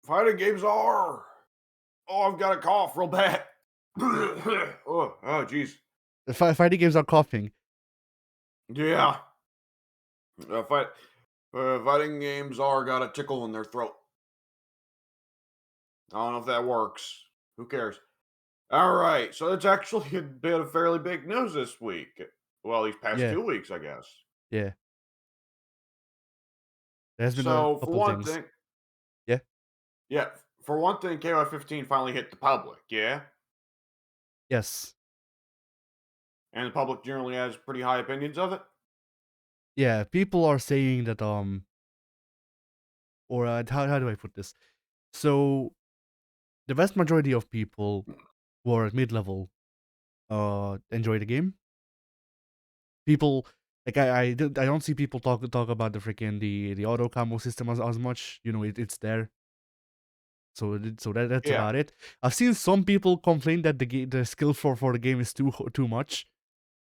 fighting games are. Oh, I've got a cough real bad. Jeez. Fighting games are coughing. Yeah. Uh, fight, fighting games are got a tickle in their throat. I don't know if that works. Who cares? All right. So it's actually a bit of fairly big news this week. Well, these past Yeah, 2 weeks, I guess. yeah. There has been a So for couple one things. thing, Yeah. yeah, for one thing, KOF 15 finally hit the public. Yeah. Yes. And the public generally has pretty high opinions of it. Yeah. People are saying that or how do I put this? So the vast majority of people who are at mid level enjoy the game. People like I don't see people talk about the freaking the auto combo system as much. You know, it's there. So that's Yeah. about it. I've seen some people complain that the skill for the game is too much,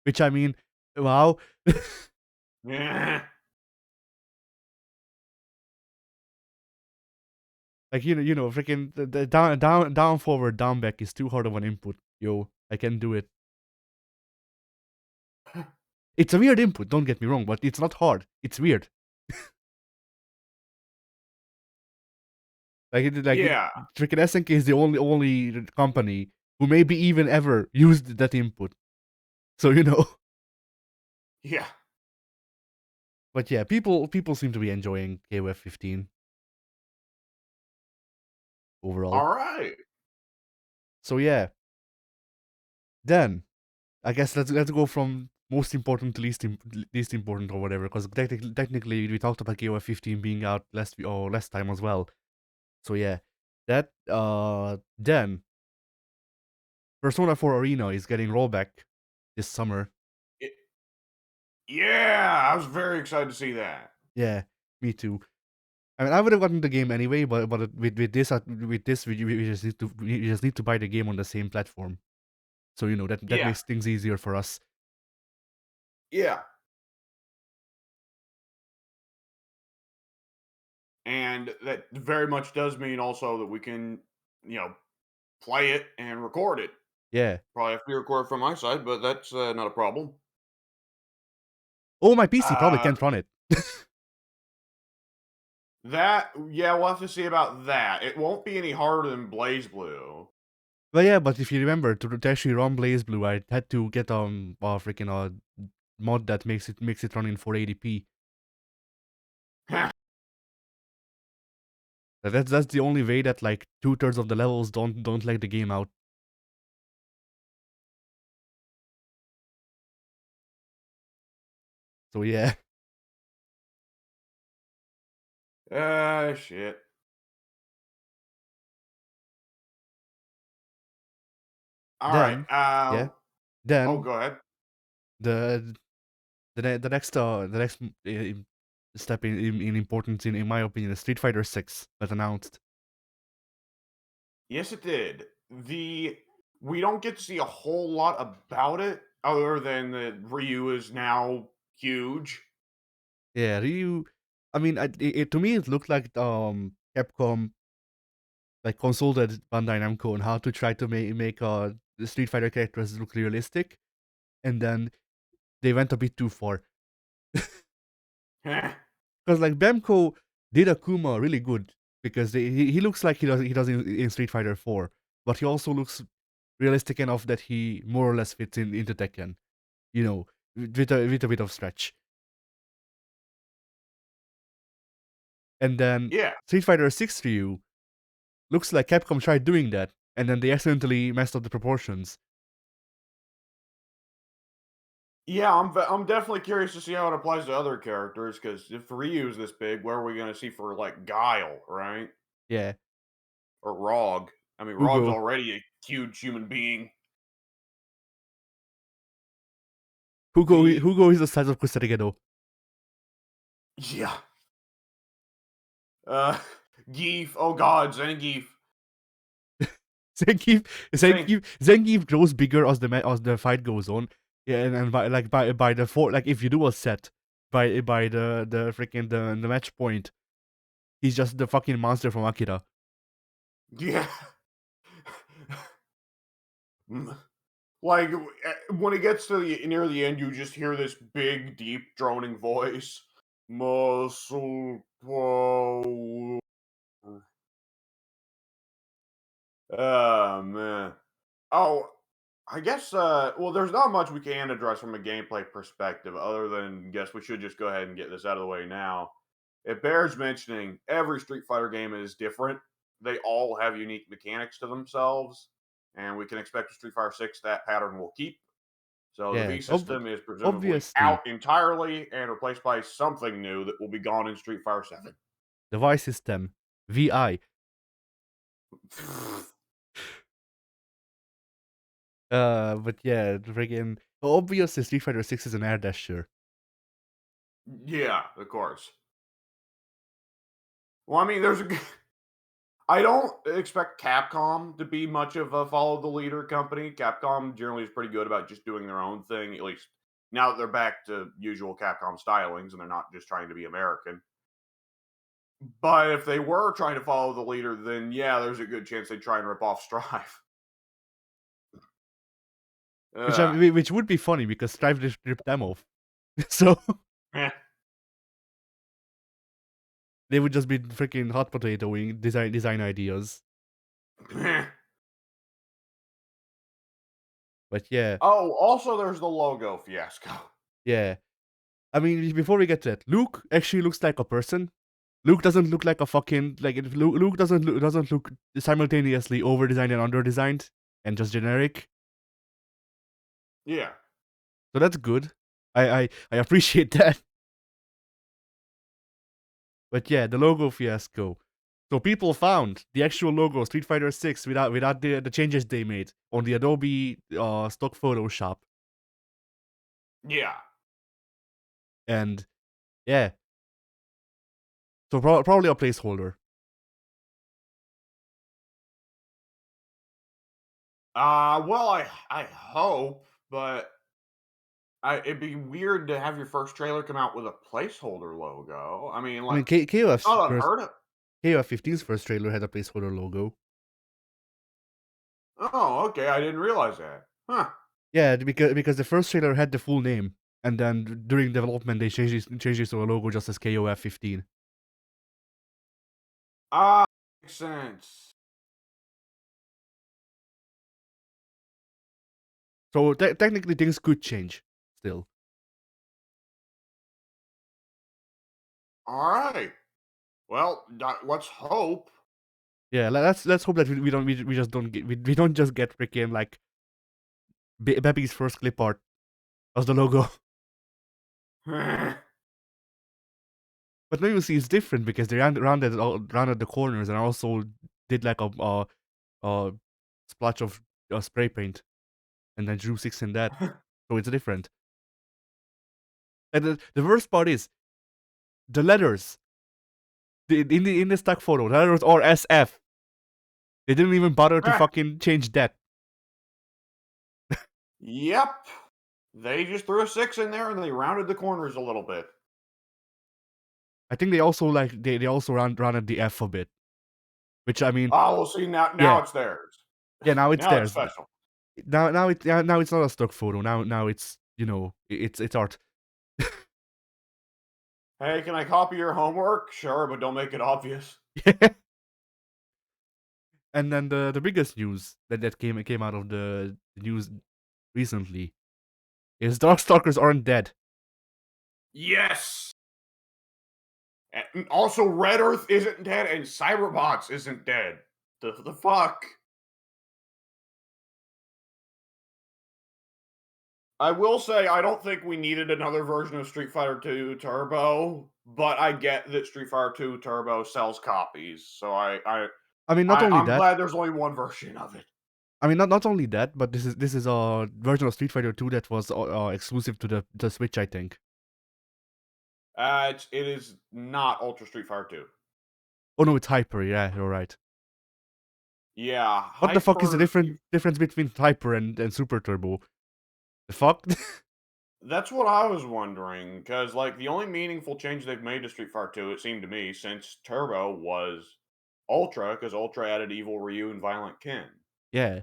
which I mean, wow. Yeah. Like freaking the down forward down back is too hard of an input. Yo, I can do it. It's a weird input. Don't get me wrong, but it's not hard. It's weird. Yeah. Freaking SNK is the only company who maybe even ever used that input. So Yeah. but yeah, people seem to be enjoying KOF 15 overall. All right. So yeah, then I guess let's go from most important to least important or whatever. Because technically we talked about KOF 15 being out less time as well. So yeah, that then Persona 4 Arena is getting rollback this summer. Y- Yeah. I was very excited to see that. Yeah, me too. I mean, I would have gotten the game anyway, but with this we just need to buy the game on the same platform. So that Yeah. makes things easier for us. Yeah. And that very much does mean also that we can, you know, play it and record it. Yeah. Probably have to record from my side, but that's not a problem. Oh, my PC probably Uh, can't run it. yeah, we'll have to see about that. It won't be any harder than Blaze Blue. But yeah, but if you remember to actually run BlazBlue, I had to get freaking mod that makes it run in 480p. That's the only way that like 2/3 of the levels don't lag the game out. So yeah. Shit. All right. Then yeah, Oh, then go ahead. the the next step in importance in my opinion is Street Fighter 6 was announced. Yes, it did. We don't get to see a whole lot about it other than that Ryu is now huge. Yeah, Ryu. I mean, to me it looked like Capcom like consulted Bandai Namco on how to try to make the Street Fighter characters look realistic, and then they went a bit too far. Because like Bemco did Akuma really good because he looks like he does in Street Fighter 4, but he also looks realistic enough that he more or less fits into Tekken. You know, with a bit of stretch. And then Yeah. Street Fighter 6 Ryu looks like Capcom tried doing that, and then they accidentally messed up the proportions. Yeah, I'm definitely curious to see how it applies to other characters because if Ryu's this big, where are we going to see for like Guile, right? Yeah, Or Rog? I mean, Rog's Hugo. already a huge human being. Hugo, The Hugo is the size of Kusarigedo. Yeah, uh, Geef. Oh God, Zangief. Zangief, Zang. Zangief grows bigger as the fight goes on. Yeah, and by the four, like if you do a set by the freaking the match point, he's just the fucking monster from Akira. Yeah. Mm, like, when it gets to the near the end, you just hear this big, deep, droning voice. Muscle power. Oh, man. Oh, I guess, well, there's not much we can address from a gameplay perspective other than guess we should just go ahead and get this out of the way now. It bears mentioning every Street Fighter game is different. They all have unique mechanics to themselves, and we can expect with Street Fighter 6 that pattern will keep. So the Yeah, V system is presumably obviously, out entirely and replaced by something new that will be gone in Street Fighter 7. device system, VI. But yeah, friggin' obviously Street Fighter 6 is an air dasher. Yeah, of course. Well, I mean, I don't expect Capcom to be much of a follow the leader company. Capcom generally is pretty good about just doing their own thing, at least now that they're back to usual Capcom stylings and they're not just trying to be American. But if they were trying to follow the leader, then yeah, there's a good chance they'd try and rip off Strive. Ugh. Which would be funny because Strive just ripped them off. So Eh. they would just be freaking hot potatoing design ideas. Eh. But yeah, Oh, also there's the logo fiasco. yeah. I mean, before we get to that, Luke actually looks like a person. Luke doesn't look like a fucking like Luke doesn't look simultaneously over designed and under designed and just generic. Yeah. So that's good. I appreciate that. But yeah, the logo fiasco. So people found the actual logo Street Fighter 6 without the changes they made on the Adobe stock Photoshop. Yeah. And yeah, so probably a placeholder. Well, I hope, but it'd be weird to have your first trailer come out with a placeholder logo. I mean, I like, mean, it's not unheard of. KOF 15's first trailer had a placeholder logo. Oh, okay, I didn't realize that. Huh. Yeah, because the first trailer had the full name, and then during development they changed it to a logo just as KOF 15. Ah, makes sense. So technically things could change still. All right. Well, let's hope. Yeah, let's hope that we just don't get we don't just get freaking like Beppy's first clip art as the logo. But now you see it's different because they rounded the corners and also did like a splotch of spray paint and then drew 6 in that. So it's different. And the worst part is the letters. In the stock photo, the letters are SF. They didn't even bother to fucking change that. Yep. They just threw a 6 in there and they rounded the corners a little bit. I think they also like they also rounded the F a bit. Which I mean, Oh, we'll see now yeah, it's theirs. yeah. Now it's Now it's theirs. special. Now it's not a stock photo. Now it's it's art. Hey, can I copy your homework? Sure, but don't make it obvious. And then the biggest news that came out of the news recently is Darkstalkers aren't dead. Yes. And also, Red Earth isn't dead, and Cyberbots isn't dead. The fuck? I will say, I don't think we needed another version of Street Fighter 2 Turbo, but I get that Street Fighter 2 Turbo sells copies, so I mean, not only I'm that. glad there's only one version of it. I mean, not only that, but this is a version of Street Fighter 2 that was exclusive to the Switch, I think. It is not Ultra Street Fighter 2. Oh no, it's Hyper. Yeah, you're right. Yeah, What the fuck is the Hyper. difference between Hyper and Super Turbo? The fuck? That's what I was wondering, because like the only meaningful change they've made to Street Fighter 2, it seemed to me, since Turbo was Ultra, because Ultra added Evil Ryu and Violent Ken. Yeah.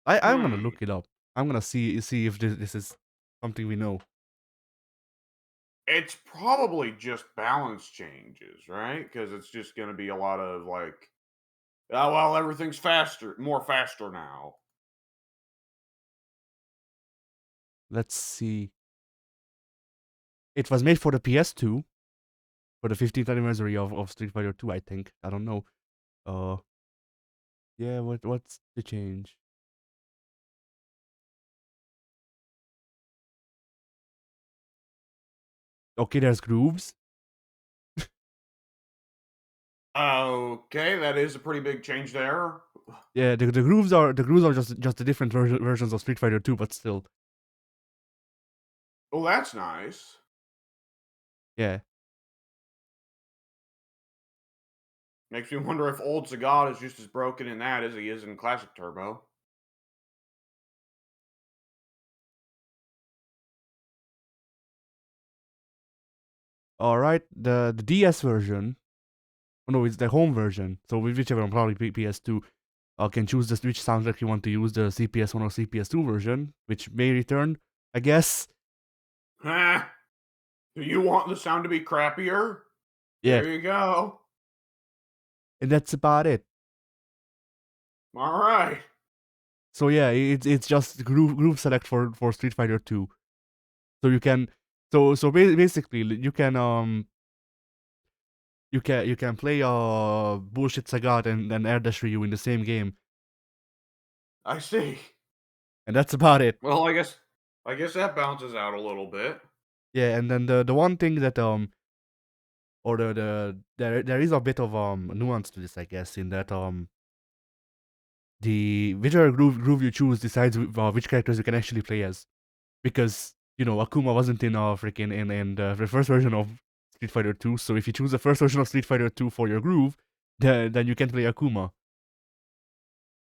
I'm gonna Hmm. look it up. I'm gonna see if this is something we know. It's probably just balance changes, right? Because it's just going to be a lot of like, oh well, everything's faster, more faster now. Let's see. It was made for the PS2 for the 15th anniversary of Street Fighter 2, I think. I don't know. Uh, yeah. What's the change? Okay, there's grooves. Okay, that is a pretty big change there. Yeah, the grooves are just the different versions of Street Fighter 2, but still. Well, that's nice. Yeah. Makes me wonder if Old Sagat is just as broken in that as he is in Classic Turbo. All right. The DS version. Oh, no, it's the home version. So whichever one, probably PS2. Can choose which soundtrack you want to use, the CPS1 or CPS2 version, which may return, I guess. Huh? Do you want the sound to be crappier? Yeah, There you go. and that's about it. All right. So yeah, it's just groove select for Street Fighter 2. So you can basically you can play bullshit Sagat and Air Dash Ryu in the same game, I see. and that's about it. Well, I guess that balances out a little bit. Yeah, and then the one thing that or there is a bit of nuance to this, I guess, in that the whichever groove you choose decides which characters you can actually play as. Because Akuma wasn't in freaking in the first version of Street Fighter 2. So if you choose the first version of Street Fighter 2 for your groove, then you can play Akuma.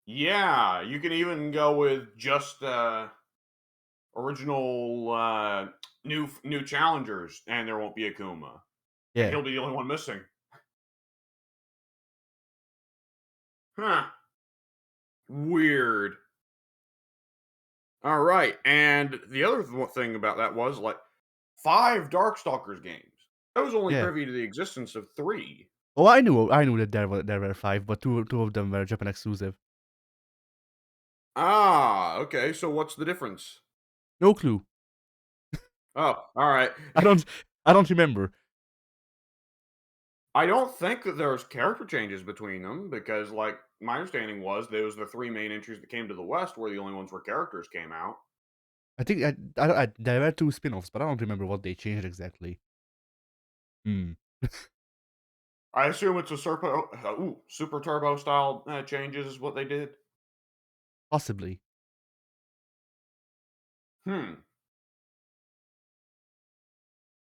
Yeah, you can even go with just original new challengers, and there won't be Akuma, and Yeah, he'll be the only one missing. Huh? Weird. All right, and the other thing about that was like 5 Darkstalkers games. I was only yeah. privy to the existence of 3. Oh, I knew that there were five, but two of them were Japan exclusive. Ah, okay. So what's the difference? No clue. Oh, all right. I don't I don't remember. I don't think that there's character changes between them because, like, my understanding was those the 3 main entries that came to the West were the only ones where characters came out. I think there were two spin-offs, but I don't remember what they changed exactly. Hmm. I assume it's a Super Turbo style changes is what they did. Possibly. Hmm.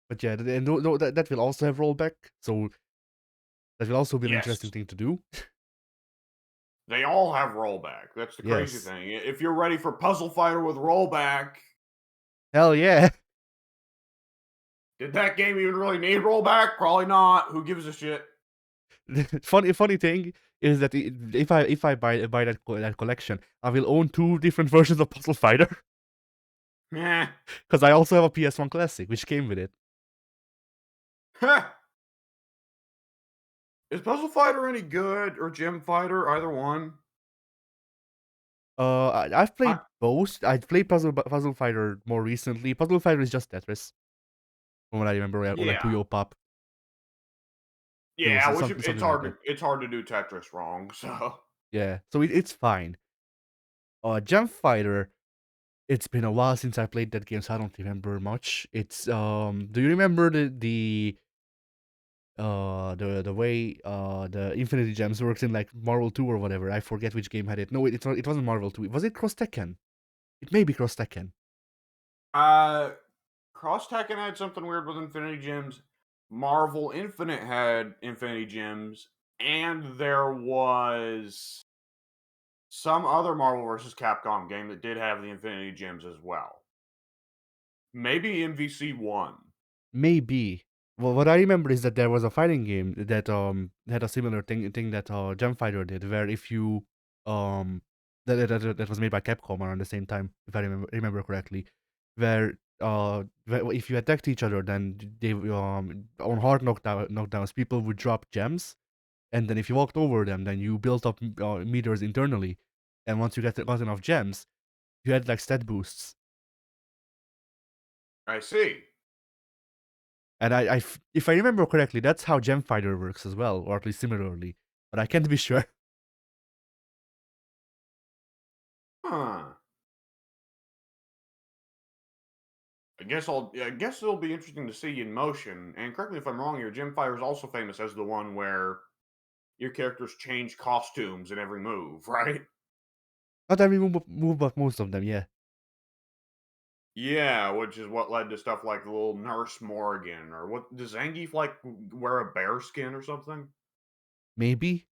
But yeah, and that will also have rollback. So that will also be an Yes. interesting thing to do. They all have rollback. That's the crazy Yes. thing. If you're ready for Puzzle Fighter with rollback, Hell yeah. did that game even really need rollback? Probably not. Who gives a shit? Funny thing is that if I buy that collection, I will own two different versions of Puzzle Fighter Meh. because I also have a PS1 Classic which came with it. Heh. Is Puzzle Fighter any good or Gem Fighter? Either one. I've I, played both. I played Puzzle Fighter more recently. Puzzle Fighter is just Tetris, from what I remember, or like yeah. Puyo Pop, Yeah, which something like that. it's hard to do Tetris wrong. So Yeah, so it's fine. Gem Fighter. It's been a while since I played that game, so I don't remember much. It's Do you remember the way the Infinity Gems works in like Marvel 2 or whatever? I forget which game had it. No, it wasn't Marvel 2. Was it Cross Tekken? It may be Cross Tekken. uh Cross Tekken had something weird with Infinity Gems. Marvel Infinite had Infinity Gems, and there was some other Marvel vs. Capcom game that did have the Infinity Gems as well. Maybe MVC one. Maybe. Well, what I remember is that there was a fighting game that had a similar thing that Gem Fighter did, where if you um that was made by Capcom around the same time, if I remember correctly, where if you attacked each other, then they on hard knockdowns, people would drop gems, and then if you walked over them, then you built up meters internally, and once you got enough gems, you had like stat boosts. I see. And if I remember correctly, that's how Gem Fighter works as well, or at least similarly. But I can't be sure. Huh. I guess it'll be interesting to see in motion. And correct me if I'm wrong here. Gym Fire is also famous as the one where your characters change costumes in every move, right? Not every move, but most of them, yeah. Yeah, which is what led to stuff like the little Nurse Morgan, or what does Zangief like wear a bear skin or something? Maybe?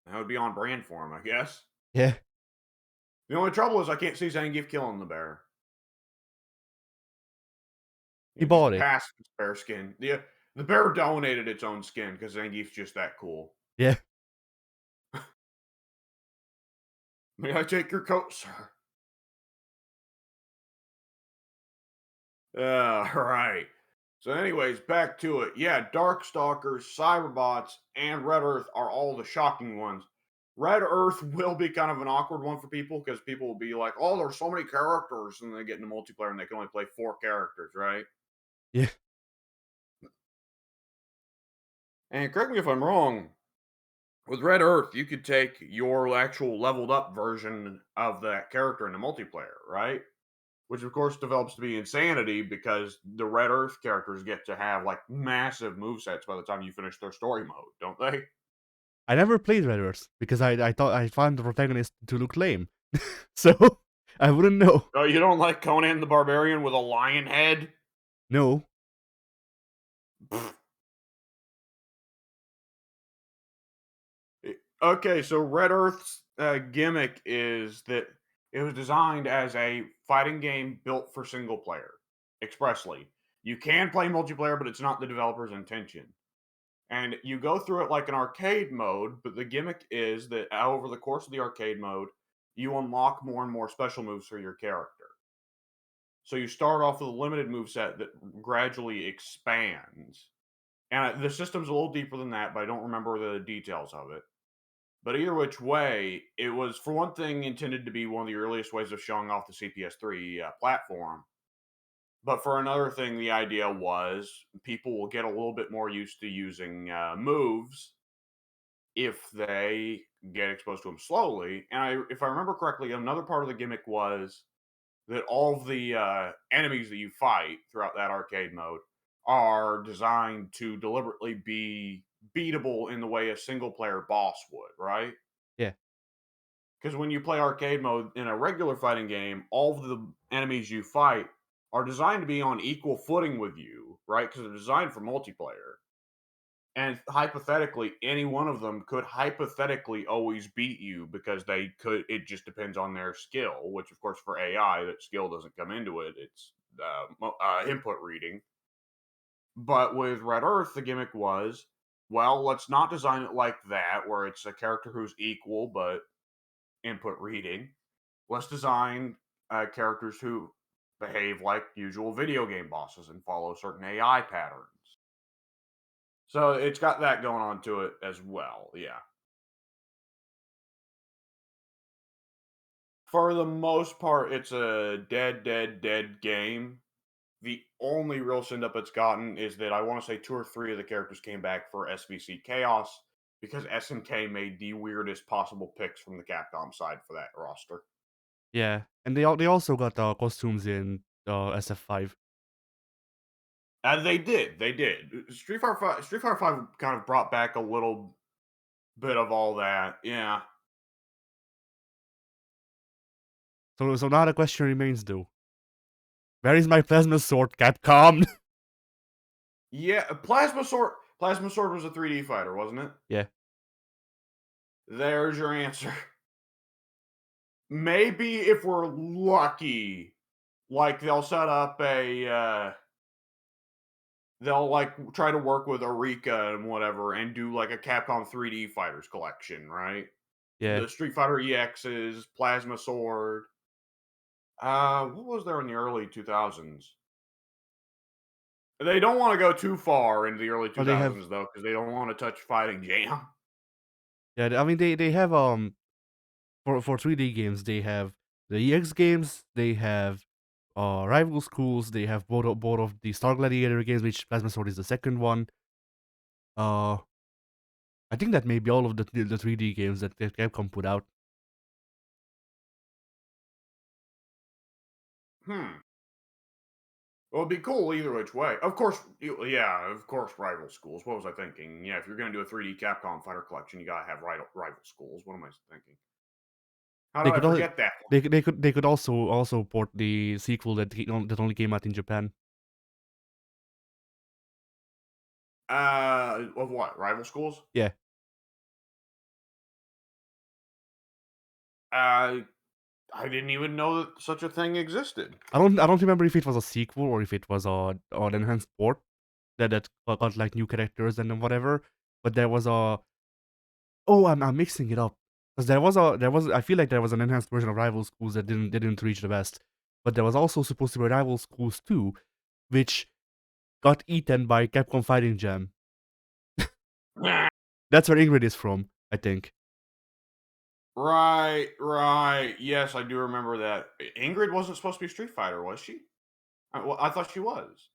That would be on brand for him, I guess. Yeah. The only trouble is I can't see Zangief killing the bear. He Just bought it. pass its bear skin. The bear donated its own skin because Zangief's just that cool. Yeah. May I take your coat, sir? Right. So, anyways, back to it. Yeah, Darkstalkers, Cyberbots, and Red Earth are all the shocking ones. Red Earth will be kind of an awkward one for people because people will be like, "Oh, there's so many characters," and they get into multiplayer and they can only play 4 characters, right? Yeah. And correct me if I'm wrong. With Red Earth, you could take your actual leveled up version of that character into multiplayer, right? Which of course develops to be insanity because the Red Earth characters get to have like massive movesets by the time you finish their story mode, don't they? I never played Red Earth because I thought I found the protagonist to look lame. So I wouldn't know. Oh, you don't like Conan the Barbarian with a lion head? No. Pfft. Okay, so Red Earth's gimmick is that it was designed as a fighting game built for single player expressly. You can play multiplayer, but it's not the developer's intention. And you go through it like an arcade mode, but the gimmick is that over the course of the arcade mode, you unlock more and more special moves for your character. So you start off with a limited move set that gradually expands. And the system's a little deeper than that, but I don't remember the details of it. But either which way, it was, for one thing, intended to be one of the earliest ways of showing off the CPS3 platform. But for another thing, the idea was people will get a little bit more used to using moves if they get exposed to them slowly. And if I remember correctly, another part of the gimmick was that all of the enemies that you fight throughout that arcade mode are designed to deliberately be beatable in the way a single player boss would, right? Yeah. Because when you play arcade mode in a regular fighting game, all of the enemies you fight are designed to be on equal footing with you, right? Because they're designed for multiplayer. And hypothetically, any one of them could hypothetically always beat you because they could. It just depends on their skill, which, of course, for AI, that skill doesn't come into it. It's input reading. But with Red Earth, the gimmick was, well, let's not design it like that, where it's a character who's equal but input reading. Let's design characters who behave like usual video game bosses and follow certain AI patterns. So it's got that going on to it as well. Yeah. For the most part, it's a dead game. The only real send up it's gotten is that I want to say 2 or 3 of the characters came back for SVC Chaos because SNK made the weirdest possible picks from the Capcom side for that roster. Yeah. And they also got costumes in SF5. They did. Street Fighter 5 kind of brought back a little bit of all that. Yeah. So now the question remains though. Where is my plasma sword, Capcom? Yeah, Plasma Sword was a 3D fighter, wasn't it? Yeah. There's your answer. Maybe if we're lucky, like they'll set up they'll like try to work with Eureka and whatever, and do like a Capcom 3D Fighters collection, right? Yeah. The Street Fighter EXs, Plasma Sword. What was there in the early 2000s? They don't want to go too far into the early Well, they have 2000s though, because they don't want to touch Fighting Jam. I mean they have for 3D games they have the EX games, they have Rival Schools, they have both of the Star Gladiator games, which Plasma Sword is the second one. Uh, I think that may be all of the 3D games that Capcom put out. Hmm. Well, it'd be cool either which way. Of course, yeah, of course, Rival Schools. What was I thinking? Yeah, if you're going to do a 3D Capcom Fighter collection, you gotta have Rival Schools. What am I thinking? How They did I could al forget that they could also port the sequel that only came out in Japan. one? Of what? Rival Schools? Yeah. Uh, I didn't even know that such a thing existed. I don't remember if it was a sequel or if it was an enhanced port that got, like, new characters and then whatever, but there was a oh, I'm mixing it up because there was I feel like there was an enhanced version of Rival Schools that didn't reach the West, but there was also supposed to be Rival Schools 2, which got eaten by Capcom Fighting Jam. That's where Ingrid is from, I think. Right, right. Yes, I do remember that. Ingrid wasn't supposed to be Street Fighter, was she? Well, I thought she was.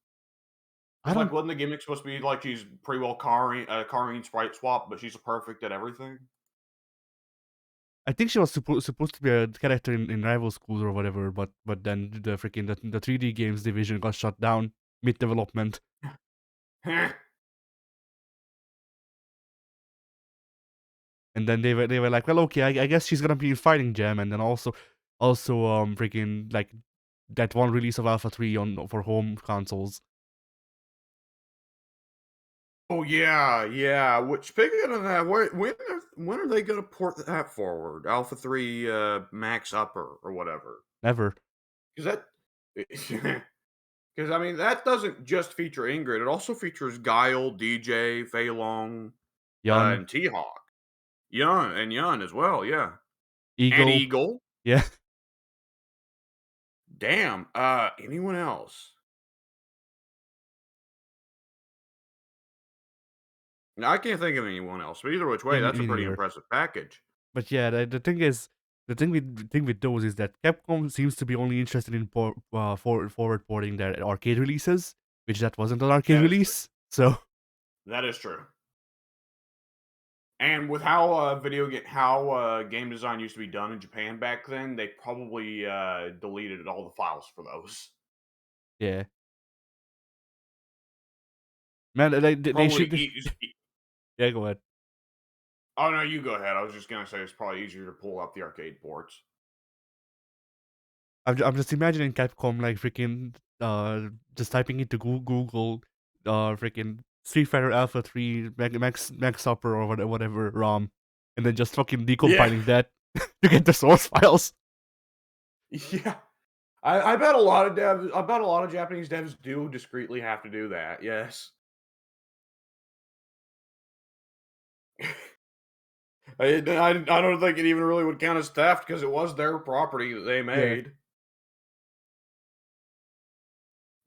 I It's like, don't wasn't the gimmick supposed to be like she's pretty well Karine sprite swap, but she's perfect at everything? I think she was supposed to be a character in Rival Schools or whatever, but then the 3D games division got shut down mid-development, and then they were like, "Well, okay, I guess she's gonna be in Fighting Jam," and then freaking, like, that one release of Alpha 3 on for home consoles. Oh yeah, yeah. Which speaking of that, when are they going to port that forward? Alpha 3 Max Upper or whatever? Never. Because that because I mean that doesn't just feature Ingrid; it also features Guile, DJ, Fei Long, Yun, and T Hawk, Yun as well. Yeah, and Eagle. Eagle. Yeah. Damn. Anyone else? No, I can't think of anyone else. But either which Yeah, way, me that's a me pretty neither. impressive package. But yeah, the thing with those is that Capcom seems to be only interested in forward porting their arcade releases, which that wasn't an arcade That is true. release. So That is true. And with how game design used to be done in Japan back then, they probably deleted all the files for those. yeah, man, they Probably. should. Yeah, go ahead. Oh no, you go ahead. I was just gonna say it's probably easier to pull up the arcade ports. I'm just imagining Capcom like freaking just typing into Google freaking Street Fighter Alpha 3 Max Upper or whatever ROM, and then just fucking Yeah, decompiling that to get the source files. yeah. I bet a lot of devs. I bet a lot of Japanese devs do discreetly have to do that. Yes. I don't think it even really would count as theft because it was their property that they Yeah. made.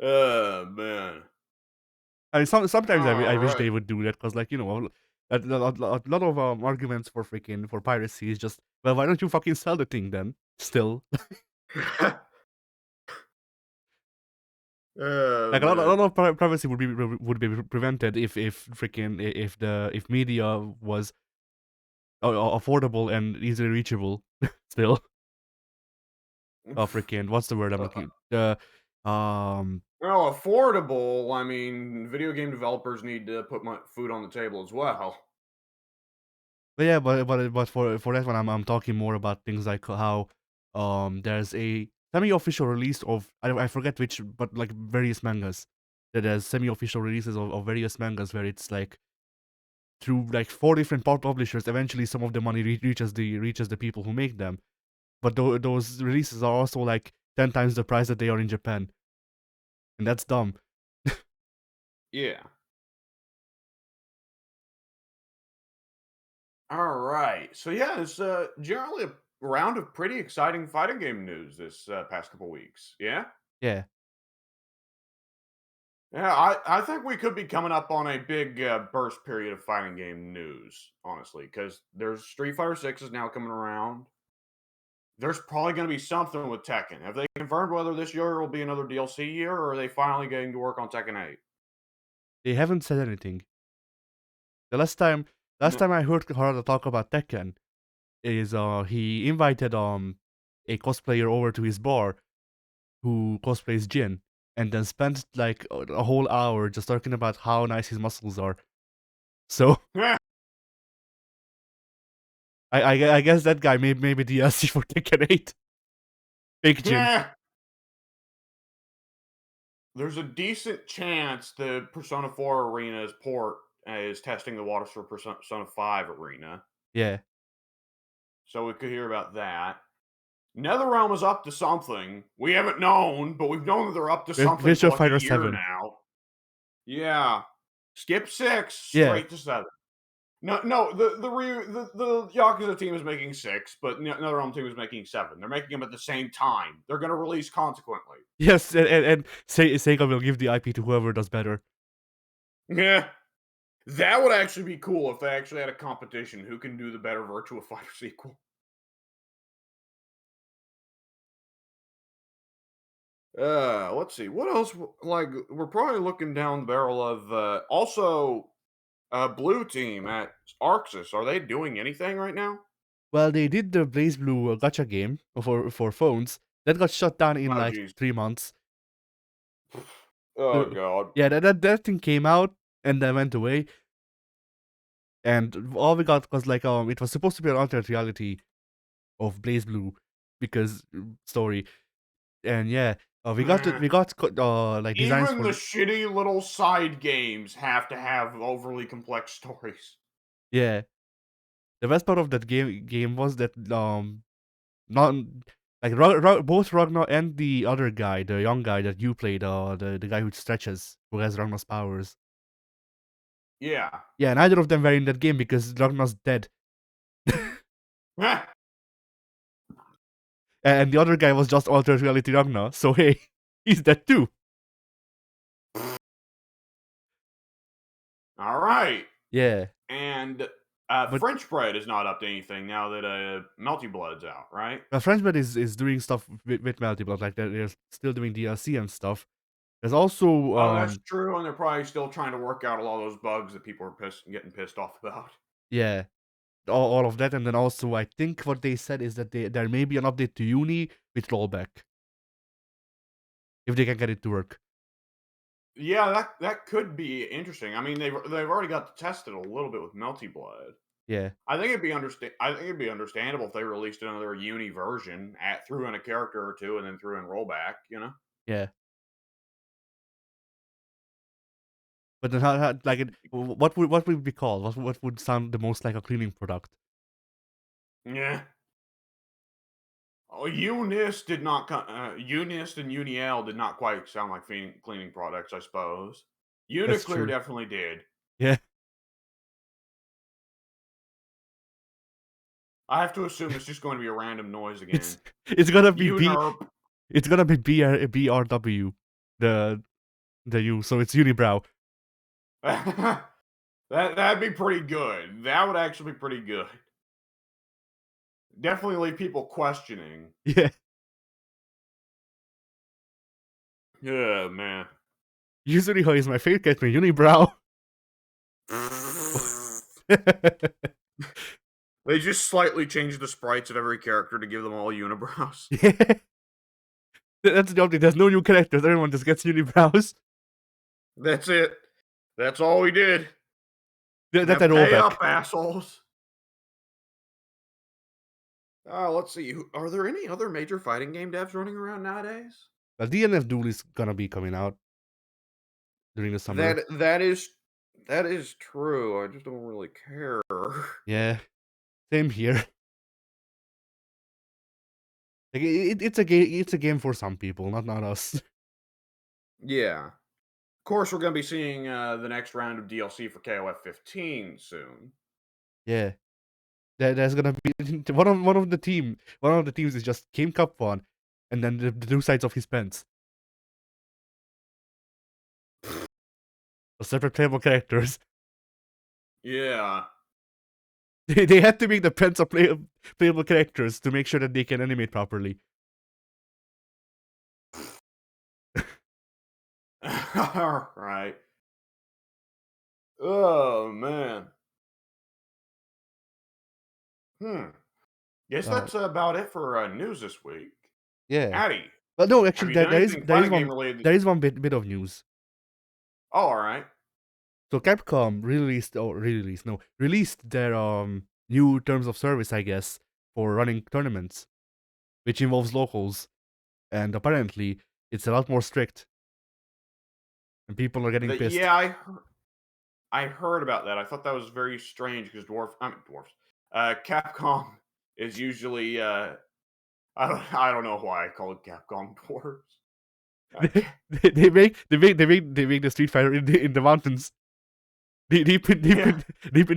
Oh man. I mean, sometimes I All wish right. they would do that because, like, a lot of arguments for piracy is just, well, why don't you fucking sell the thing then? Still, Oh like a man. lot of privacy would be prevented if media was affordable and easily reachable. Still, oh freaking, what's the word I'm looking? Um, Well, affordable. I mean, video game developers need to put food on the table as well. but yeah, but for that one, I'm talking more about things like how there's a semi-official release of I forget which, but like various mangas. That there's semi-official releases of various mangas where it's like through like four different publishers. Eventually, some of the money reaches the people who make them. But those releases are also like 10 times the price that they are in Japan, and that's dumb. Yeah. All right. So yeah, it's generally a round of pretty exciting fighting game news this past couple weeks. Yeah. Yeah. Yeah, I think we could be coming up on a big burst period of fighting game news, honestly, because there's Street Fighter 6 is now coming around. There's probably going to be something with Tekken. Have they confirmed whether this year will be another DLC year, or are they finally getting to work on Tekken 8? They haven't said anything. The last time I heard Harada talk about Tekken is he invited a cosplayer over to his bar who cosplays Jin, and then spent like a whole hour just talking about how nice his muscles are. So Yeah, I guess that guy maybe DLC for Tekken 8. Fake Jin. yeah. There's a decent chance the Persona 4 Arena's port is testing the waters for Persona 5 Arena, Yeah. so we could hear about that. NetherRealm is up to something. We haven't known, but we've known that they're up to something for Virtua like a Fighter year 7. now. Yeah. Skip 6, Yeah. straight to 7. No, no, the Yakuza team is making 6, but NetherRealm team is making 7. They're making them at the same time. They're going to release consequently. Yes, and Sega will give the IP to whoever does better. Yeah. That would actually be cool if they actually had a competition. Who can do the better Virtua Fighter sequel? Let's see. What else? Like, we're probably looking down the barrel of also Blue Team at Arxis. Are they doing anything right now? Well, they did the Blaze Blue gacha game for phones that got shut down in Oh, like jeez. 3 months. Oh, Uh, God. yeah, that thing came out and then went away, and all we got was like it was supposed to be an alternate reality of Blaze Blue because story, and yeah, Eh. we got like designs Even for the shitty little side games have to have overly complex stories. yeah. The best part of that game was that not like both Ragnar and the other guy, the young guy that you played, the guy who stretches, who has Ragnar's powers. Yeah. Yeah, neither of them were in that game because Ragnar's dead, Eh. and the other guy was just alternate reality Ragnar. So hey, he's dead too. All right. Yeah, And but French Bread is not up to anything now that Melty Blood's out, right? Frenchman is doing stuff with Melty Blood, like they're still doing DLC and stuff. There's also Oh, that's true, and they're probably still trying to work out a lot of those bugs that people are getting pissed off about. yeah, all of that, and then also I think what they said is that there may be an update to Uni with rollback if they can get it to work. Yeah, that could be interesting. I mean, they've already got to test it a little bit with Melty Blood. Yeah, I think it'd be understandable if they released another uni version threw in a character or two and then threw in rollback. You know? yeah. But then how like what would it be called? What would sound the most like a cleaning product? Yeah. Oh, Eunice did not. Eunice and Uniel did not quite sound like cleaning products, I suppose. That's Uniclear true. definitely did. Yeah. I have to assume it's just going to be a random noise It's again. it's gonna be Unerp. BRW, the U, so it's unibrow. That'd be pretty good. That would actually be pretty good. Definitely leave people questioning. Yeah. Yeah, man. Yuzuriho is my favorite character, unibrow. They just slightly changed the sprites of every character to give them all unibrows. Yeah. That's the update. There's no new characters. Everyone just gets unibrows. That's it. That's all we did. That Now I roll pay back. up, assholes. Let's see. Are there any other major fighting game devs running around nowadays? Well, DNF Duel is gonna be coming out during the summer. That is true. I just don't really care. Yeah. Same here. Like it's a game. It's a game for some people, not us. Yeah. course, we're going to be seeing the next round of DLC for KOF 15 soon. Yeah. There's gonna be one of the teams is just Kim Cup one, and then the two sides of his pants. Separate playable characters. Yeah. They had to make the pants of playable characters to make sure that they can animate properly. All right. Oh man. Hmm. Guess Uh, that's about it for news this week. yeah. Addy, But no, have actually, you done anything fighting game related? there is one bit of news. Oh, all right. So Capcom released their new terms of service, I guess, for running tournaments, which involves locals, and apparently it's a lot more strict, and people are getting pissed. Yeah, I heard about that. I thought that was very strange because dwarfs. Capcom is usually I don't know why I call it Capcom dwarfs. they, Ca- they make the Street Fighter in the mountains. yeah, Deep in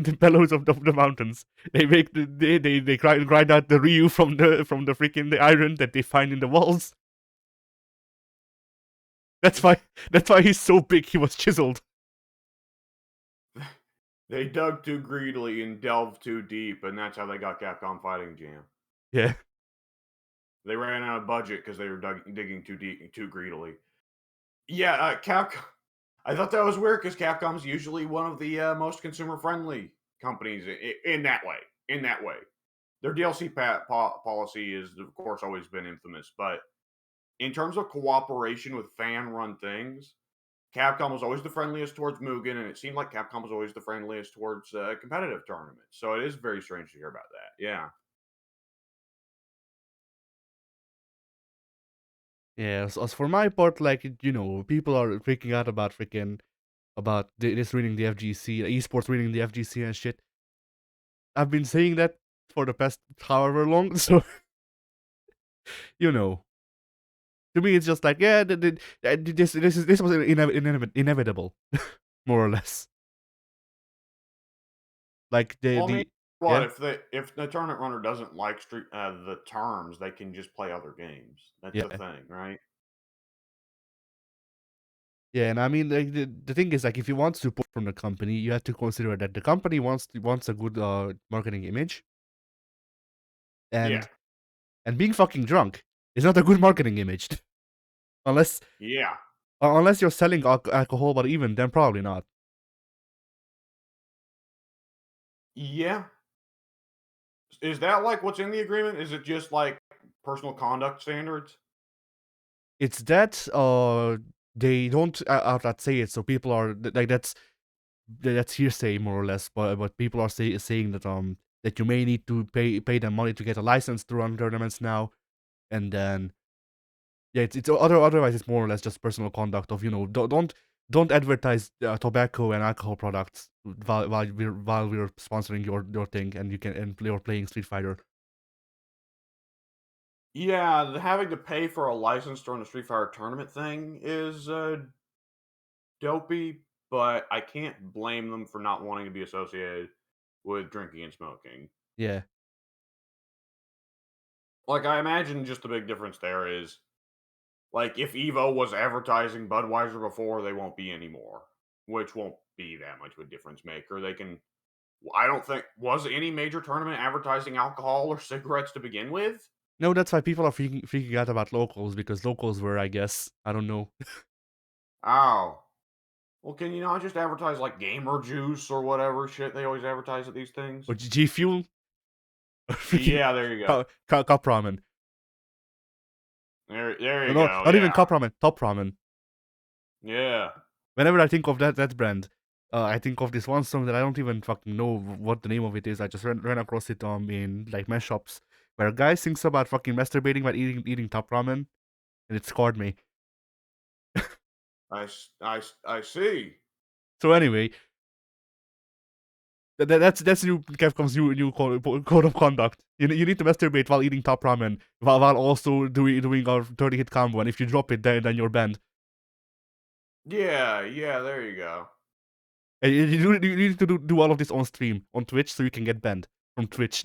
the bellows of the mountains. They make they grind out the Ryu from the freaking the iron that they find in the walls. That's why he's so big. He was chiseled. they dug too greedily and delved too deep, and that's how they got Capcom Fighting Jam. Yeah, They ran out of budget because they were digging too deep, too greedily. Yeah, Capcom. I thought that was weird because Capcom's usually one of the most consumer-friendly companies in that way. In that way, their DLC policy is, of course, always been infamous. But in terms of cooperation with fan-run things, Capcom was always the friendliest towards Mugen, and it seemed like Capcom was always the friendliest towards competitive tournaments. So it is very strange to hear about that. Yeah. yeah. So as for my part, like people are freaking out about this ruining the FGC, esports ruining the FGC and shit. I've been saying that for the past however long, so you know. To me, it's just like, yeah, this was inevitable, more or less. Like Well, I mean, the what yeah, if the tournament runner doesn't like the terms, they can just play other games. That's the yeah, thing, right? yeah. And I mean, like the thing is, like, if you want support from the company, you have to consider that the company wants a good marketing image, Yeah, and being fucking drunk is not a good marketing image, unless yeah, unless you're selling alcohol, but even then, probably not. yeah. Is that like what's in the agreement? Is it just like personal conduct standards? It's that they don't outright say it, so people are like that's hearsay more or less. But people are saying that you may need to pay them money to get a license to run tournaments now, and then yeah, it's otherwise it's more or less just personal conduct of don't advertise tobacco and alcohol products while we're sponsoring your thing and you're playing Street Fighter. Yeah, having to pay for a license to run a Street Fighter tournament thing is dopey, but I can't blame them for not wanting to be associated with drinking and smoking. Yeah, Like, I imagine just the big difference there is, like, if Evo was advertising Budweiser before, they won't be anymore, which won't be that much of a difference maker. They can. I don't think was any major tournament advertising alcohol or cigarettes to begin with. no, that's why people are freaking out about locals because locals were, I guess, I don't know, Oh, well, can you not just advertise like gamer juice or whatever shit they always advertise at these things? or G Fuel or freaking Yeah, there you go. cup ramen. There No, you no, go. not even Yeah, cup ramen, top ramen. yeah. Whenever I think of that brand, I think of this one song that I don't even fucking know what the name of it is. I just ran across it in like mashups where a guy sings about fucking masturbating while eating top ramen, and it scarred me. I see. So anyway, that's new Capcom's new code of conduct. You need to masturbate while eating top ramen while also doing our 30 hit combo, and if you drop it, then you're banned. Yeah, yeah, there you go. And you need to do all of this on stream, on Twitch, so you can get banned from Twitch.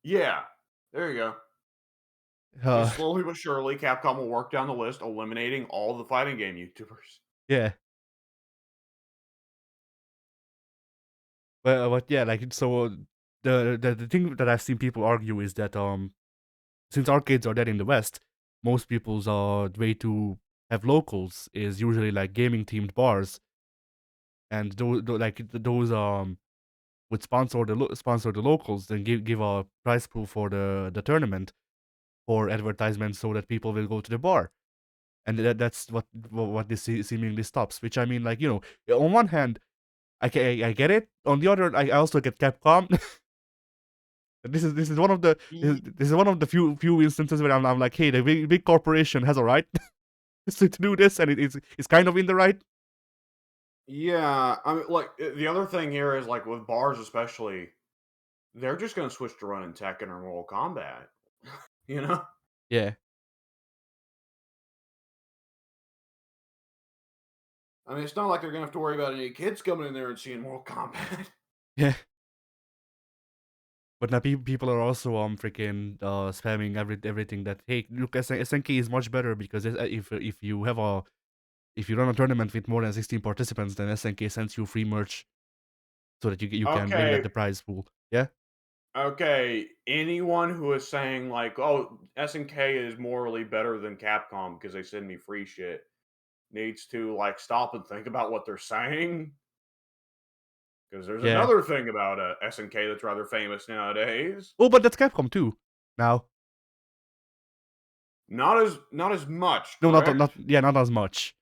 Yeah, there you go. And Uh, slowly but surely, Capcom will work down the list, eliminating all the fighting game YouTubers. yeah. But yeah, like, so the thing that I've seen people argue is that, since arcades are dead in the West, most people's, way to have locals is usually, like, gaming-themed bars, and those, would sponsor the locals, then give a prize pool for the tournament for advertisements so that people will go to the bar. And that's what this seemingly stops. Which, I mean, like, on one hand, I get it. On the other, I also get Capcom. This is one of the Ye this is one of the few instances where I'm like, hey, the big corporation has a right to do this, and it's kind of in the right. Yeah, I mean, like, the other thing here is, like, with bars especially, they're just gonna switch to running Tekken or Mortal Kombat, you know? Yeah, I mean, it's not like they're gonna have to worry about any kids coming in there and seeing Mortal Kombat. yeah. But now people are also freaking spamming everything that, hey, look, SNK is much better because if you have a if you run a tournament with more than 16 participants, then SNK sends you free merch so that you can win it at Okay, the prize pool. Yeah, okay, anyone who is saying, like, "Oh, SNK is morally better than Capcom because they send me free shit," needs to, like, stop and think about what they're saying. Because there's yeah. another thing about, SNK that's rather famous nowadays. Oh, but that's Capcom too. Now, Not as much, no, correct? not as much.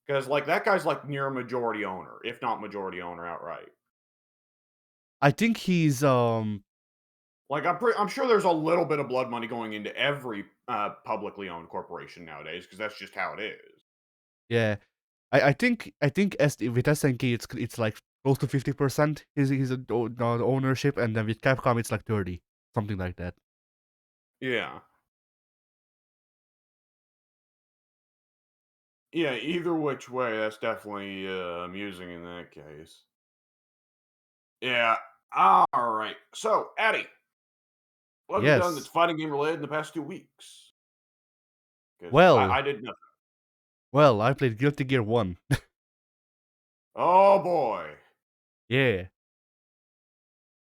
Because like, that guy's, like, near majority owner, if not majority owner outright. I think he's Like, I'm sure there's a little bit of blood money going into every, publicly owned corporation nowadays, because that's just how it is. yeah. I think with SNK it's like close to 50% his ownership, and then with Capcom it's like 30, something like that. Yeah. Yeah, either which way, that's definitely, amusing in that case. Yeah. Alright. So, Addy, what have you done that's Yes. fighting game related in the past 2 weeks? Because Well, I did nothing. I played Guilty Gear 1. Oh, boy. Yeah.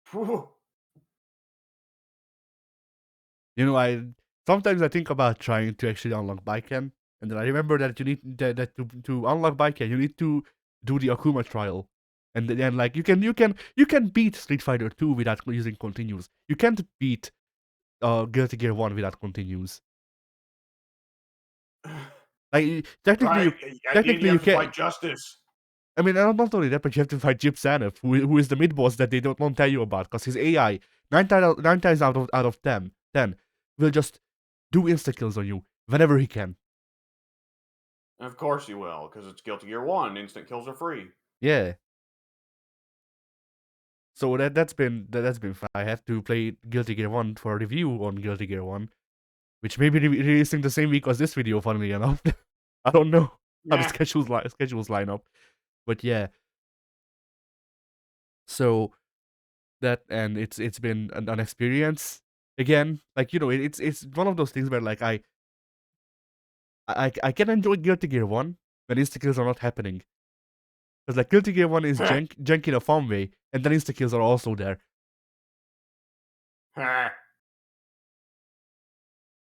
Phew. I sometimes I think about trying to actually unlock Baiken, and then I remember that you need that to unlock Baiken, you need to do the Akuma trial. And then, like, you can beat Street Fighter 2 without using continues. You can't beat Guilty Gear 1 without continues. Like, Right, and you technically you have to can. fight Justice. I mean, not only that, but you have to fight Jip Sanef, who is the mid boss that they don't tell you about, because his AI nine times out of 10 will just do insta kills on you whenever he can. Of course you will, because it's Guilty Gear 1, instant kills are free. Yeah. So that's been fun. I have to play Guilty Gear 1 for a review on Guilty Gear 1, which may be releasing the same week as this video, funnily enough. I don't know how the Nah. schedules line up. But yeah. So that, and it's been an experience again. Like, it's one of those things where, like, I can enjoy Guilty Gear 1 when insta kills are not happening. Because, like, Guilty Gear 1 is jank in a fun way, and then insta kills are also there.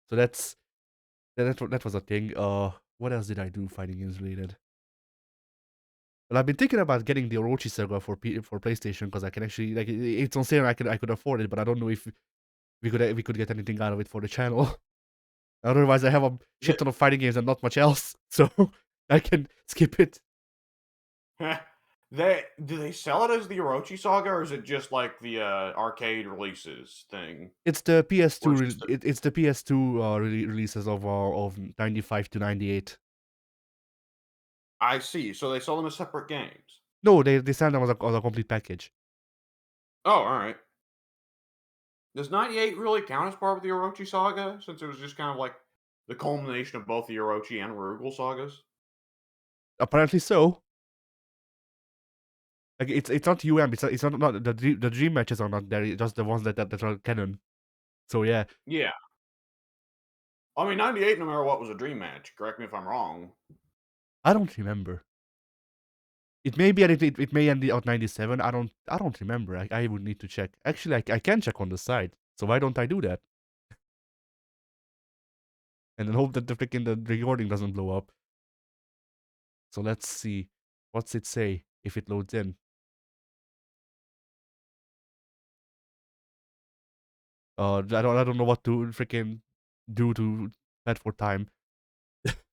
So that was a thing. What else did I do fighting games related? Well, I've been thinking about getting the Orochi Saga for PlayStation, because I can actually, like, it's on sale and I could afford it, but I don't know if we could get anything out of it for the channel. Otherwise, I have a shit The ton of fighting games and not much else, so I can skip it. do they sell it as the Orochi Saga, or is it just like the, arcade releases thing? It's the Where PS2. it's just a It's the PS2 releases of 95 to 98. I see, so they sell them as separate games. No, they send them as a complete package. Oh, alright. Does 98 really count as part of the Orochi Saga, since it was just kind of like the culmination of both the Orochi and Rugal sagas? Apparently so. Like it's not it's not the dream matches are not there. It's just the ones that are canon. So yeah, Yeah. I mean, 98, no matter what, was a dream match. Correct me if I'm wrong. I don't remember. It may be it may end out 97. I don't remember. I would need to check. Actually, I can check on the site. So why don't I do that? And then hope that the recording doesn't blow up. So let's see. What's it say if it loads in? I don't know what to freaking do to pad for time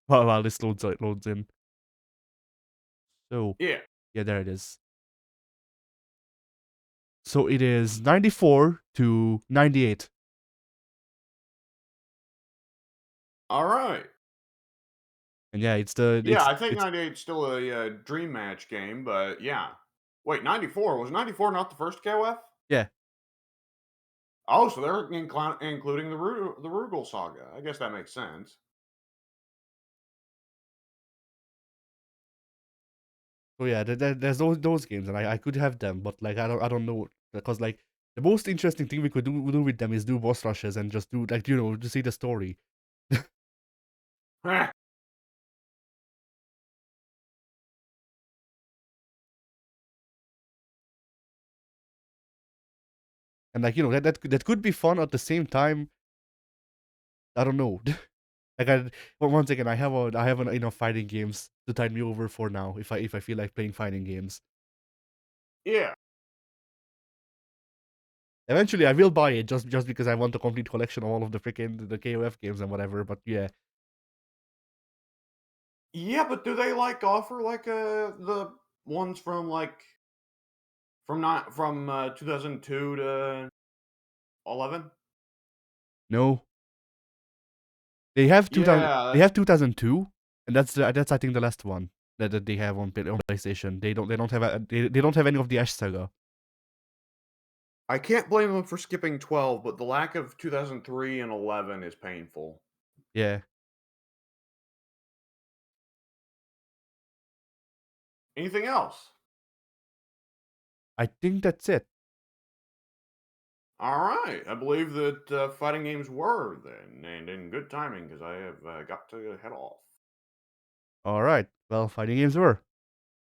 while this loads in. So Yeah. yeah, there it is. So it is 94 to 98. All right. And yeah, Yeah, I think it's 98 is still a dream match game, but yeah. Wait, 94? Was 94 not the first KOF? yeah. Oh, so they're including the Rugal saga. I guess that makes sense. So yeah, there's those games, and I could have them, but like I don't know because like the most interesting thing we could do with them is do boss rushes and just do like to see the story. Heh. And like that could be fun at the same time. I don't know. Like once again, I have enough fighting games to tide me over for now if I feel like playing fighting games. Yeah. Eventually, I will buy it just because I want a complete collection of all of the freaking the KOF games and whatever. But yeah, Yeah, but do they like offer like the ones from like from not from 2002 to 11? no, they Yeah, have 2002, and that's I think the last one that they have on PlayStation. They don't have they don't have any of the Ash Saga. I can't blame them for skipping 12, but the lack of 2003 and 11 is painful. Yeah, Anything else? I think that's it. All right. I believe that fighting games were then, and in good timing because I have got to head off. All right, well, fighting games were.